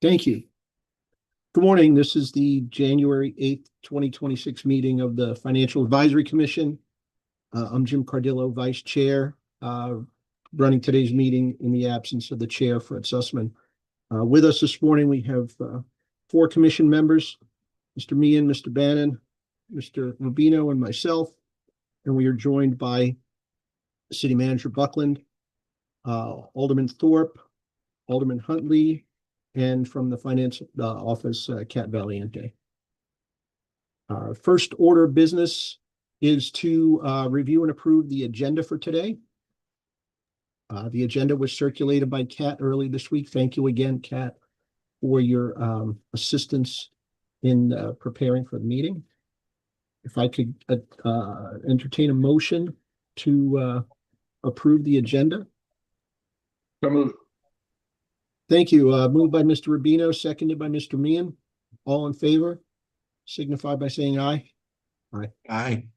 Thank you. Good morning. This is the January 8th, 2026 meeting of the Financial Advisory Commission. I'm Jim Cardillo, Vice Chair, running today's meeting in the absence of the Chair, Fred Sussman. With us this morning, we have four commission members, Mr. Meehan, Mr. Bannon, Mr. Rubino, and myself. And we are joined by City Manager Buckland, Alderman Thorpe, Alderman Huntley, and from the Finance Office, Kat Valiente. First order of business is to review and approve the agenda for today. The agenda was circulated by Kat early this week. Thank you again, Kat, for your assistance in preparing for the meeting. If I could entertain a motion to approve the agenda. So moved. Thank you. Moved by Mr. Rubino, seconded by Mr. Meehan. All in favor, signify by saying aye. Aye. Aye.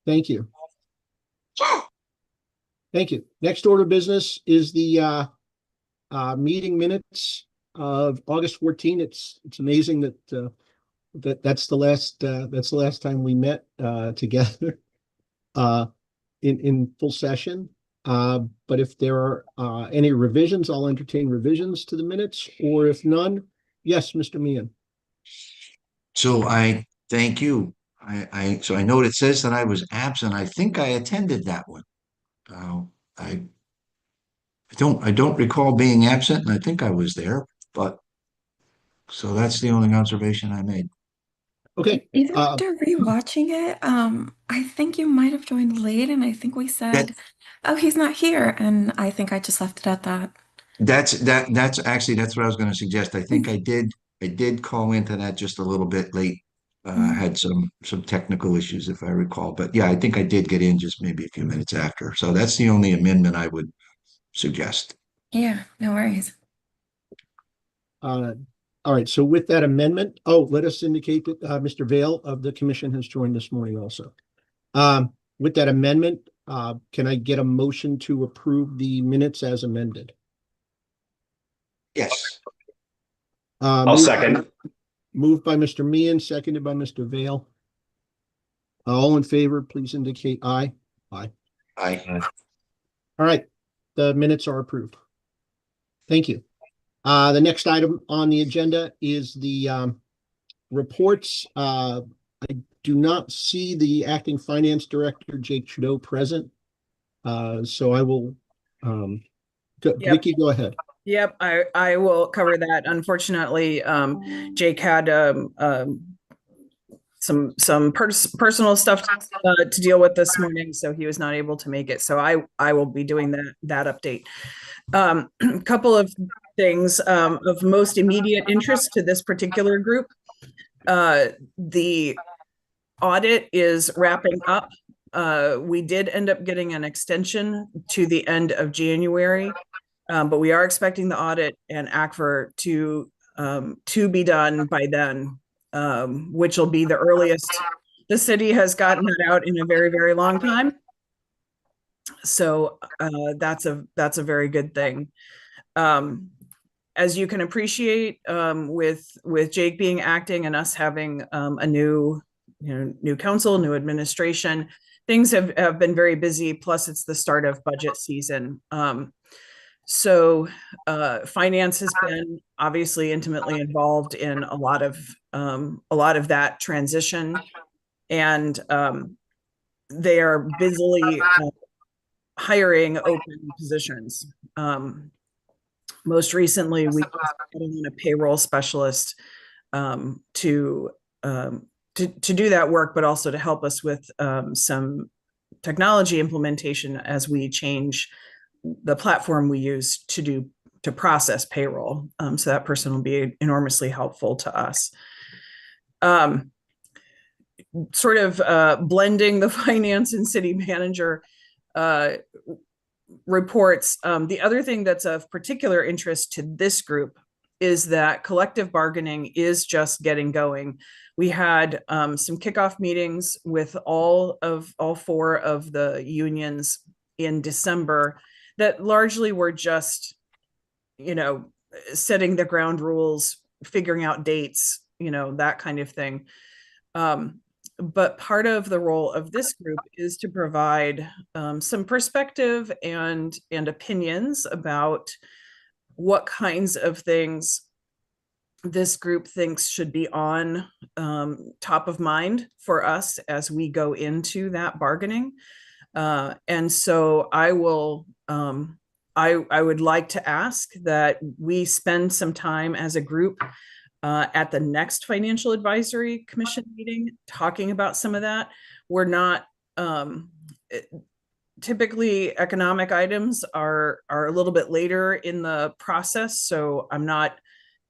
Thank you. Thank you. Next order of business is the meeting minutes of August 14. It's amazing that that's the last time we met together in full session. But if there are any revisions, I'll entertain revisions to the minutes, or if none, yes, Mr. Meehan. So I thank you. So I know it says that I was absent. I think I attended that one. I don't recall being absent, and I think I was there, but so that's the only observation I made. Okay. Even after rewatching it, I think you might have joined late, and I think we said, "Oh, he's not here," and I think I just left it at that. That's actually what I was going to suggest. I think I did call into that just a little bit late. Had some technical issues, if I recall, but yeah, I think I did get in just maybe a few minutes after. So that's the only amendment I would suggest. Yeah, no worries. All right. So with that amendment, let us indicate that Mr. Vail of the commission has joined this morning also. With that amendment, can I get a motion to approve the minutes as amended? Yes. I'll second. Moved by Mr. Meehan, seconded by Mr. Vail. All in favor, please indicate aye. Aye. All right. The minutes are approved. Thank you. The next item on the agenda is the reports. I do not see the acting finance director, Jake Trudeau, present. So I will, Vicky, go ahead. Yep, I will cover that. Unfortunately, Jake had some personal stuff to deal with this morning, so he was not able to make it. So I will be doing that update. A couple of things of most immediate interest to this particular group. The audit is wrapping up. We did end up getting an extension to the end of January. But we are expecting the audit and ACFR to be done by then, which will be the earliest the city has gotten it out in a very, very long time. So that's a very good thing. As you can appreciate, with Jake being acting and us having a new council, new administration, things have been very busy. Plus, it's the start of budget season. So finance has been obviously intimately involved in a lot of that transition, and they are busily hiring open positions. Most recently, we brought in a payroll specialist to do that work, but also to help us with some technology implementation as we change the platform we use to process payroll. So that person will be enormously helpful to us. Sort of blending the finance and city manager reports. The other thing that's of particular interest to this group is that collective bargaining is just getting going. We had some kickoff meetings with all four of the unions in December that largely were just, setting the ground rules, figuring out dates, that kind of thing. But part of the role of this group is to provide some perspective and opinions about what kinds of things this group thinks should be on top of mind for us as we go into that bargaining. And so I will, I would like to ask that we spend some time as a group at the next Financial Advisory Commission meeting talking about some of that. We're not, typically economic items are a little bit later in the process, so I'm not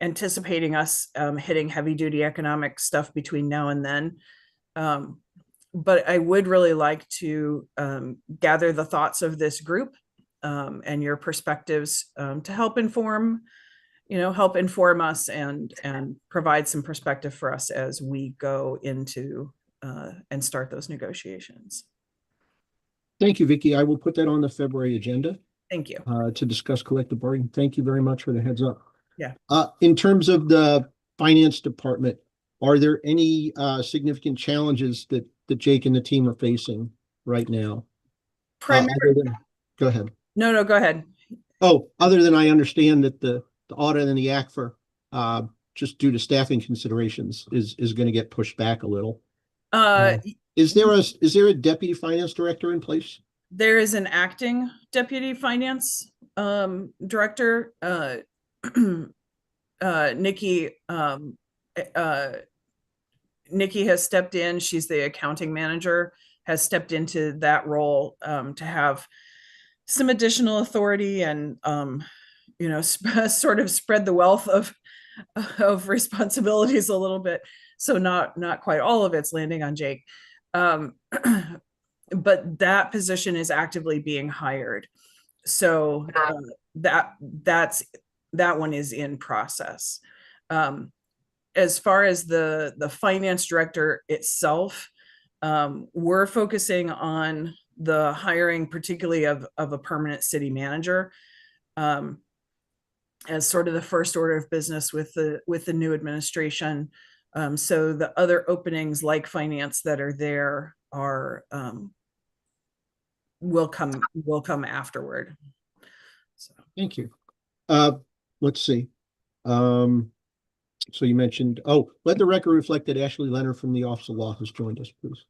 anticipating us hitting heavy duty economic stuff between now and then. But I would really like to gather the thoughts of this group and your perspectives to help inform us and provide some perspective for us as we go into and start those negotiations. Thank you, Vicky. I will put that on the February agenda Thank you. to discuss collective bargaining. Thank you very much for the heads up. Yeah. In terms of the finance department, are there any significant challenges that Jake and the team are facing right now? Go ahead. No, go ahead. Oh, other than I understand that the audit and the ACFR, just due to staffing considerations, is going to get pushed back a little. Is there a deputy finance director in place? There is an acting deputy finance director. Nikki has stepped in. She's the accounting manager, has stepped into that role to have some additional authority and sort of spread the wealth of responsibilities a little bit. So not quite all of it's landing on Jake. But that position is actively being hired. So that one is in process. As far as the finance director itself, we're focusing on the hiring, particularly of a permanent city manager, as sort of the first order of business with the new administration. So the other openings like finance that are there are will come afterward. So Thank you. Let's see. So you mentioned, let the record reflect that Ashley Leonard from the Office of Law has joined us, please.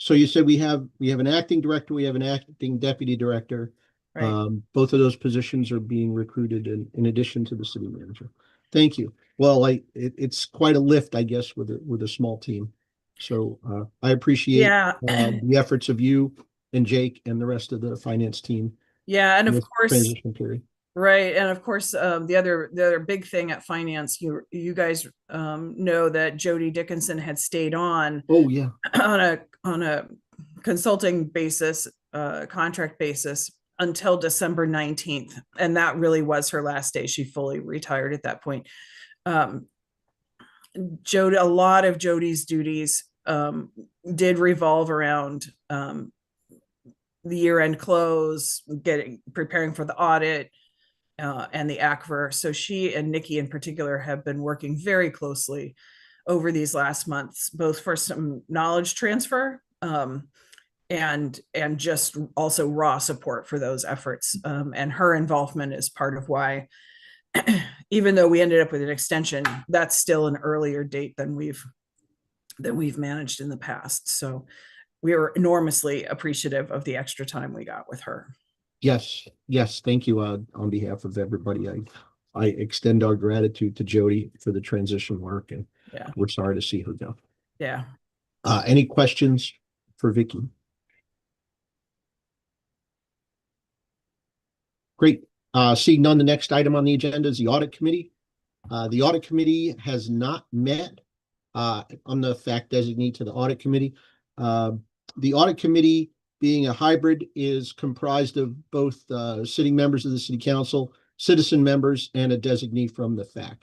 So you said we have an acting director, we have an acting deputy director. right. Both of those positions are being recruited in addition to the city manager. Thank you. Well, it's quite a lift, I guess, with a small team. So I appreciate the efforts of you and Jake and the rest of the finance team. Yeah, and of course, transition period. right, and of course, the other big thing at finance, you guys know that Jody Dickinson had stayed on. Oh yeah. on a consulting basis, contract basis until December 19th, and that really was her last day. She fully retired at that point. Jody, a lot of Jody's duties did revolve around the year-end close, preparing for the audit, and the ACFR. So she and Nikki in particular have been working very closely over these last months, both for some knowledge transfer and just also raw support for those efforts. And her involvement is part of why, even though we ended up with an extension, that's still an earlier date than we've managed in the past. So we were enormously appreciative of the extra time we got with her. Yes. Thank you. On behalf of everybody, I extend our gratitude to Jody for the transition work, and we're sorry to see her go. Yeah. Any questions for Vicky? Great. Seeing none, the next item on the agenda is the audit committee. The audit committee has not met. I'm the fact designee to the audit committee. The audit committee, being a hybrid, is comprised of both sitting members of the city council, citizen members, and a designee from the FAC.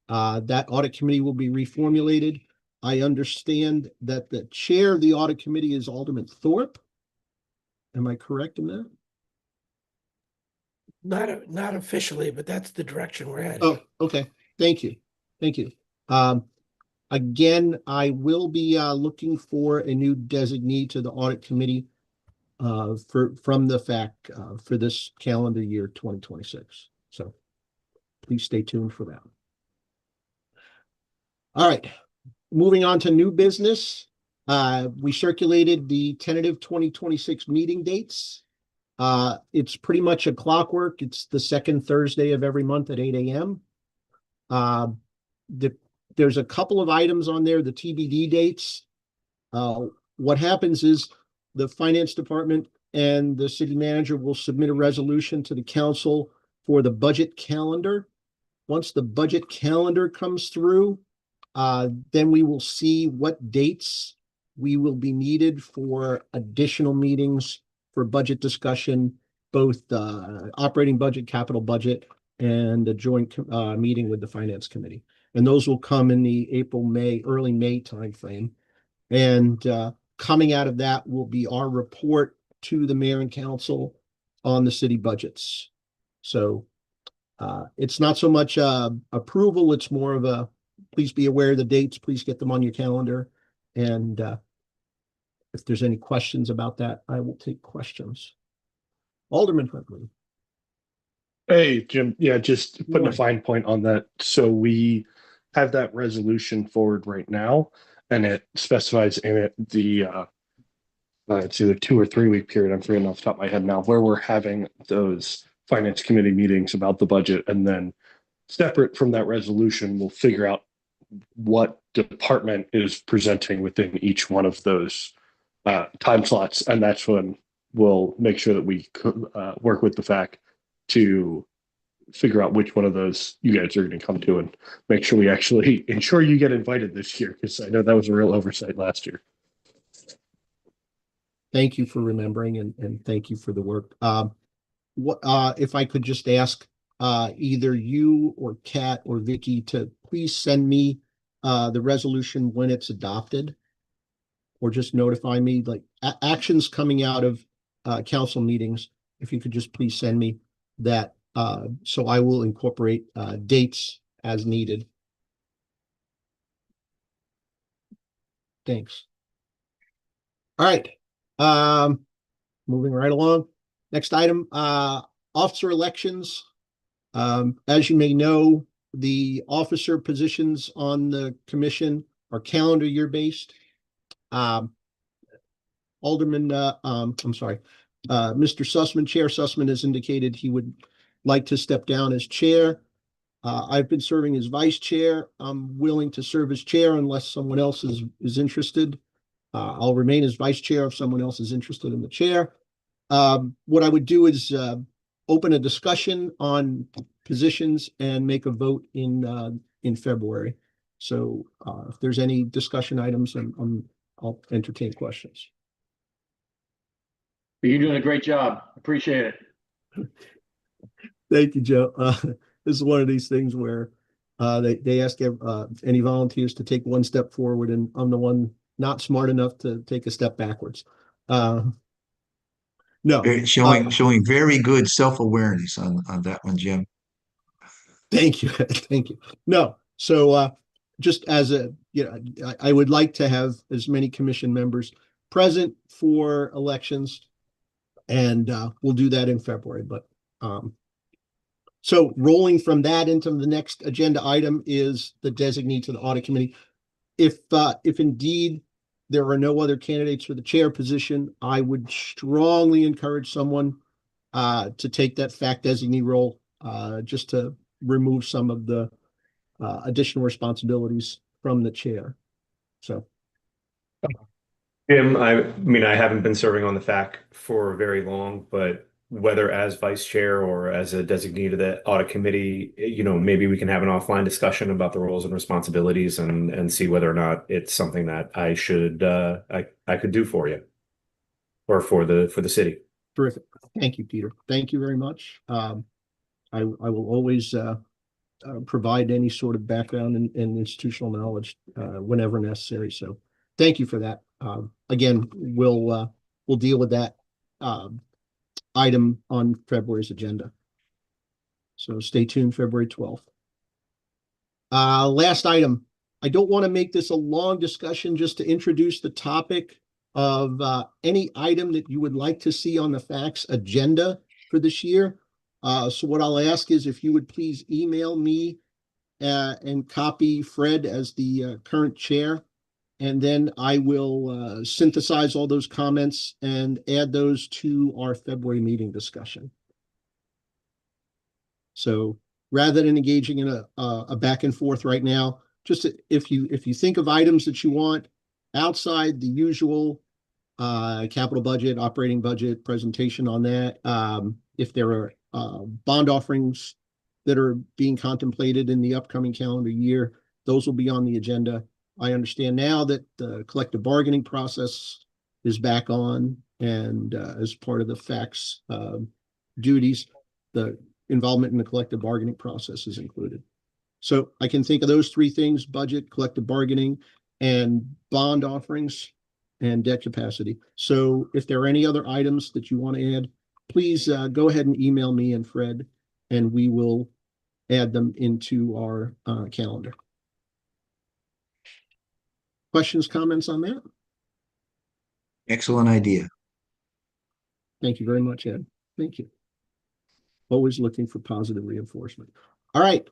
That audit committee will be reformulated. I understand that the chair of the audit committee is Alderman Thorpe. Am I correct in that? Not officially, but that's the direction we're heading. Oh, okay. Thank you. Thank you. Again, I will be looking for a new designee to the audit committee from the FAC for this calendar year 2026. So please stay tuned for that. All right. Moving on to new business. We circulated the tentative 2026 meeting dates. It's pretty much a clockwork. It's the second Thursday of every month at 8 a.m. There's a couple of items on there, the TBD dates. What happens is the finance department and the city manager will submit a resolution to the council for the budget calendar. Once the budget calendar comes through, then we will see what dates we will be needed for additional meetings for budget discussion, both operating budget, capital budget, and a joint meeting with the finance committee. And those will come in the early May timeframe. And coming out of that will be our report to the mayor and council on the city budgets. So it's not so much approval, it's more of a, please be aware of the dates, please get them on your calendar. And if there's any questions about that, I will take questions. Alderman Huntley. Hey, Jim. Yeah, just putting a Morning. fine point on that. So we have that resolution forward right now, and it specifies in it the it's either 2 or 3 week period. I'm forgetting off the top of my head now, where we're having those finance committee meetings about the budget, and then separate from that resolution, we'll figure out what department is presenting within each one of those time slots, and that's when we'll make sure that we work with the FAC to figure out which one of those you guys are going to come to, and make sure we actually ensure you get invited this year, because I know that was a real oversight last year. Thank you for remembering and thank you for the work. What if I could just ask either you or Kat or Vicky to please send me the resolution when it's adopted, or just notify me like actions coming out of council meetings. If you could just please send me that, so I will incorporate dates as needed. Thanks. All right. Moving right along. Next item, officer elections. As you may know, the officer positions on the commission are calendar year based. Alderman, I'm sorry, Mr. Sussman, Chair Sussman has indicated he would like to step down as chair. I've been serving as vice chair. I'm willing to serve as chair unless someone else is interested. I'll remain as vice chair if someone else is interested in the chair. What I would do is open a discussion on positions and make a vote in February. So if there's any discussion items, I'll entertain questions. You're doing a great job. Appreciate it. Thank you, Joe. This is one of these things where they ask any volunteers to take one step forward, and I'm the one not smart enough to take a step backwards. No. Showing very good self-awareness on that one, Jim. Thank you. Thank you. No. So just as I would like to have as many commission members present for elections, and we'll do that in February. But so rolling from that into the next agenda item is the designee to the audit committee. If indeed there are no other candidates for the chair position, I would strongly encourage someone to take that FAC designee role, just to remove some of the additional responsibilities from the chair. So, Jim, I mean, I haven't been serving on the FAC for very long, but whether as vice chair or as a designee to the audit committee, maybe we can have an offline discussion about the roles and responsibilities and see whether or not it's something that I should I could do for you or for the city. terrific. Thank you, Peter. Thank you very much. I will always provide any sort of background and institutional knowledge whenever necessary. So thank you for that. Again, we'll deal with that item on February's agenda. So stay tuned February 12th. Last item. I don't want to make this a long discussion, just to introduce the topic of any item that you would like to see on the FACTS agenda for this year. So what I'll ask is if you would please email me and copy Fred as the current chair, and then I will synthesize all those comments and add those to our February meeting discussion. So rather than engaging in a back and forth right now, just if you think of items that you want outside the usual capital budget, operating budget presentation on that, if there are bond offerings that are being contemplated in the upcoming calendar year, those will be on the agenda. I understand now that the collective bargaining process is back on, and as part of the FACTS duties, the involvement in the collective bargaining process is included. So I can think of those three things: budget, collective bargaining, and bond offerings and debt capacity. So if there are any other items that you want to add, please go ahead and email me and Fred, and we will add them into our calendar. Questions, comments on that? Excellent idea. Thank you very much, Ed. Thank you. Always looking for positive reinforcement. All right.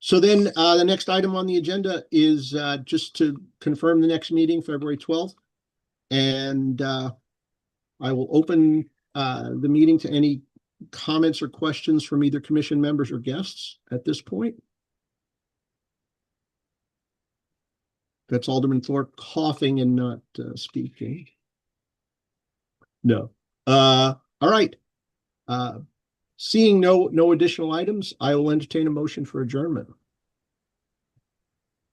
So then the next item on the agenda is just to confirm the next meeting, February 12th. And I will open the meeting to any comments or questions from either commission members or guests at this point. That's Alderman Thorpe coughing and not speaking. No. All right. Seeing no additional items, I will entertain a motion for adjournment.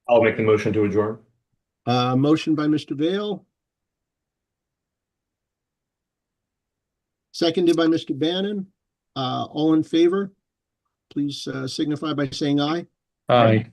I'll make the motion to adjourn. Motion by Mr. Vail. Seconded by Mr. Bannon. All in favor, please signify by saying aye. Aye.